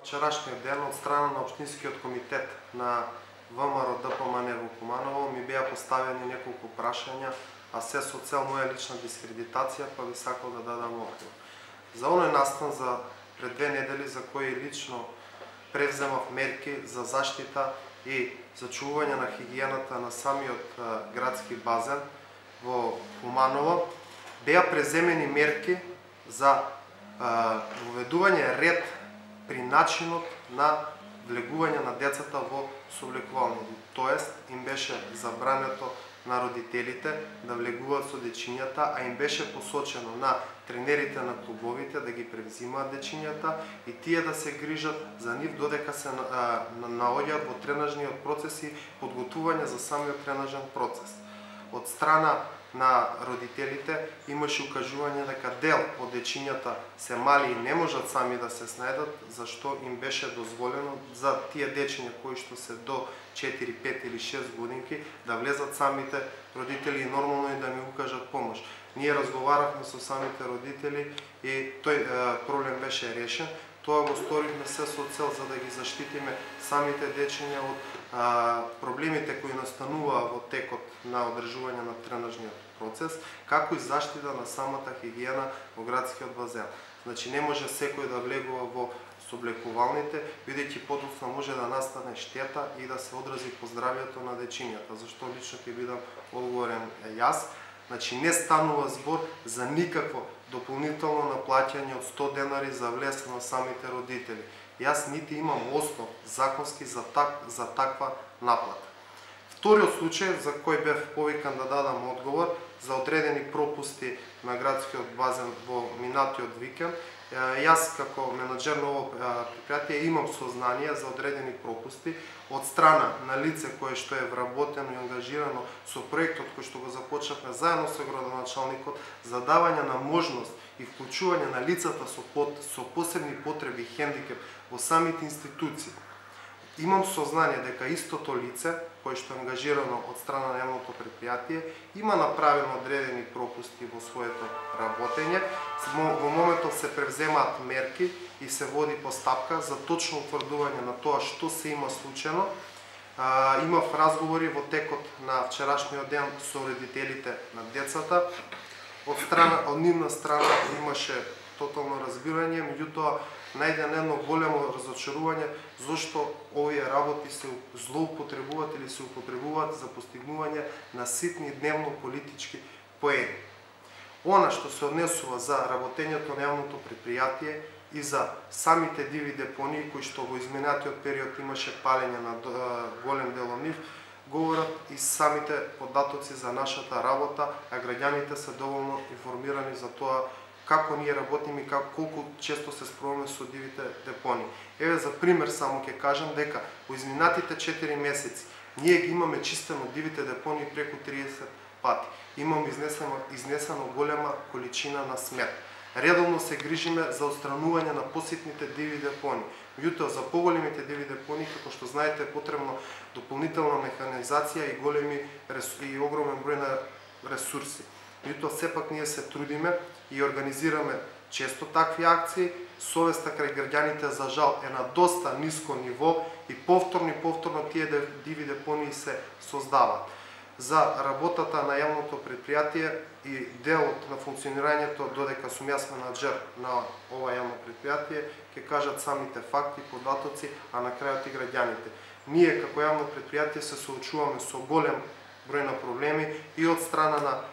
вчерашниот ден од страна на Општинскиот комитет на ВМРО ДПМН во Куманово ми беа поставени неколку прашања, а се со цел моја лична дискредитација, па би сакал да дадам одговор. За оној настан за пред 2 недели за кој лично превземав мерки за заштита и зачувување на хигиената на самиот градски базен во Куманово, беа преземени мерки за воведување ред при начинот на влегување на децата во сооблекувални. Тоест, им беше забрането на родителите да влегуваат со дечињата, а им беше посочено на тренерите на клубовите да ги превзимаат дечињата и тие да се грижат за нив додека се наоѓаат во тренажниот процес и подготвување за самиот тренажен процес. Од страна на родителите имаше укажување дека дел од дечињата се мали и не можат сами да се снајдат, зашто им беше дозволено за тие дечиња кои што се до 4, 5 или 6 годинки да влезат самите родители и нормално и да ми укажат помош. Ние разговаравме со самите родители и тој проблем беше решен. Тоа го сторивме се со цел за да ги заштитиме самите дечиња од проблемите кои настануваа во текот на одржување на тренажниот процес, како и заштита на самата хигиена во градскиот базен. Значи не може секој да влегува во сооблекувалните, бидејќи подоцна може да настане штета и да се одрази по здравјето на дечињата, зашто лично ќе бидам одговорен јас. Значи не станува збор за никакво дополнително наплаќање од 100 денари за влез на самите родители. Јас нити имам основ законски за таква наплата. Вториот случај за кој бев повикан да дадам одговор за одредени пропусти на градскиот базен во минатиот викенд, јас како менаџер на ово предпријатие имам сознание за одредени пропусти од страна на лице кое што е вработено и ангажирано со проектот кој што го започнавме заедно со градоначалникот за давање на можност и вклучување на лицата со посебни потреби и хендикеп во самите институции. Имам сознание дека истото лице, кое што е ангажирано од страна на јавното предпријатие, има направено одредени пропусти во своето работење. Во моментот се превземаат мерки и се води постапка за точно утврдување на тоа што се има случено. Имав разговори во текот на вчерашниот ден со родителите на децата. Од нивна страна имаше тотално разбирање, меѓутоа најде едно големо разочарување зашто овие работи се злоупотребуваат или се употребуваат за постигнување на ситни дневно политички поени. Она што се однесува за работењето на јавното предпријатие и за самите диви депонии кои што во изминатиот период имаше палење на голем дел од нив, говорат и самите податоци за нашата работа, а граѓаните се доволно информирани за тоа како ние работиме и колку често се справуваме со дивите депонии. Еве за пример само ќе кажам дека во изминатите 4 месеци ние ги имаме чистено дивите депонии преку 30 пати. Имаме изнесено голема количина на смет. Редовно се грижиме за отстранување на поситните диви депонии. Меѓутоа за поголемите диви депонии, како што знаете, е потребно дополнителна механизација и огромен број на ресурси. Меѓутоа сепак ние се трудиме и организираме често такви акции. Совеста крај граѓаните за жал е на доста ниско ниво и повторно тие диви депонии се создаваат. За работата на јавното предпријатие и делот на функционирањето, додека сум јас менаџер на ова јавно предпријатие, ќе кажат самите факти, податоци, а на крајот и граѓаните. Ние како јавно предпријатие се соочуваме со голем број на проблеми и од страна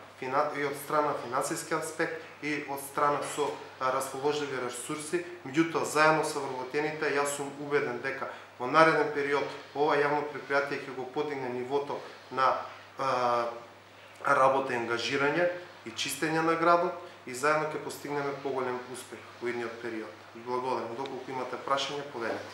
финансиски аспект и од страна со расположливи ресурси, меѓутоа заедно со вработените јас сум убеден дека во нареден период ова јавно предпријатие ќе го подигне нивото на работа и ангажирање и чистење на градот и заедно ќе постигнеме поголем успех во идниот период. Благодарам. Доколку имате прашања, поделете.